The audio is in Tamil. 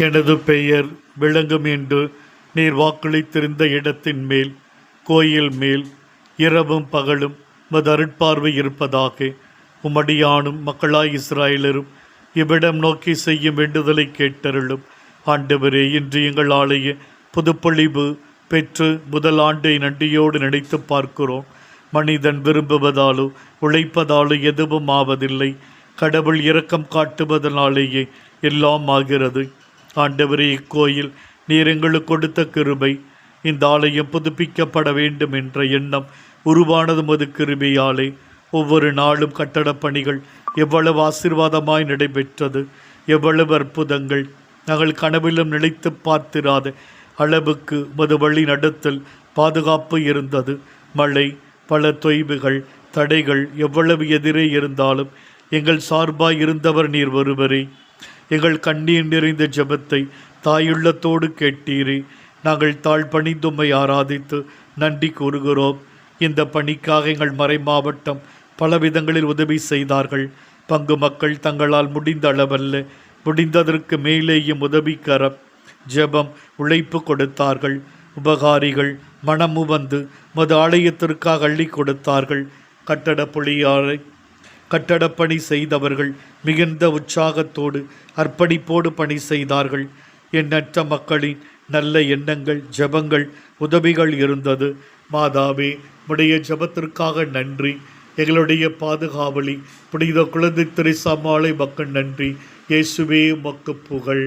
எனது பெயர் விளங்கும் என்று நீர் வாக்களித்திருந்த இடத்தின் மேல், கோயில் மேல் இரவும் பகலும் மது அருட்பார்வை இருப்பதாக உமடியானும் மக்களாய் இஸ்ராயலரும் இவ்விடம் நோக்கி செய்யும் வேண்டுதலை கேட்டருளும். ஆண்டவரே, இன்று எங்கள் ஆலய புதுப்பொழிவு பெற்று முதல் ஆண்டை நன்றியோடு நினைத்து பார்க்கிறோம். மனிதன் விரும்புவதாலோ உழைப்பதாலோ எதுவும் ஆவதில்லை. கடவுள் இரக்கம் காட்டுவதனாலேயே எல்லாம் ஆகிறது. ஆண்டவரே, இக்கோயில் நீர் எங்களுக்கு கொடுத்த கிருபை, இந்த ஆலயம் புதுப்பிக்கப்பட வேண்டும் என்ற எண்ணம் உருவானது மது கிருபையாலே. ஒவ்வொரு நாளும் கட்டடப் பணிகள் எவ்வளவு ஆசீர்வாதமாய் நடைபெற்றது, எவ்வளவு அற்புதங்கள்! நாங்கள் கனவிலும் நினைத்து பார்த்திராத அளவுக்கு மது வழி நடத்தல் பாதுகாப்பு இருந்தது. மழை, பல தொய்வுகள், தடைகள் எவ்வளவு எதிரே இருந்தாலும் எங்கள் சார்பாய் இருந்தவர் நீர் ஒருவரே. எங்கள் கண்ணீர் நிறைந்த ஜெபத்தை தாயுள்ளத்தோடு கேட்டீரே. நாங்கள் தாழ்பணிந்தும்மை ஆராதித்து நன்றி கூறுகிறோம். இந்த பணிக்காக எங்கள் மறை மாவட்டம் பல விதங்களில் உதவி செய்தார்கள். பங்கு மக்கள் தங்களால் முடிந்த அளவல்ல, முடிந்ததற்கு மேலேயும் உதவிக்கரம், ஜெபம், உழைப்பு கொடுத்தார்கள். உபகாரிகள் மனமு வந்து மது ஆலயத்திற்காக அள்ளி கொடுத்தார்கள். கட்டடப்பணி செய்தவர்கள் மிகுந்த உற்சாகத்தோடு அர்ப்பணிப்போடு பணி செய்தார்கள். எண்ணற்ற மக்களின் நல்ல எண்ணங்கள், ஜெபங்கள், உதவிகள் இருந்தது. மாதாவே, உடைய ஜெபத்திற்காக நன்றி. எங்களுடைய பாதுகாவலி புனித குழந்தை தெரேசா மாலை மக்கள் நன்றி. இயேசுவே உமக்கு புகழ்.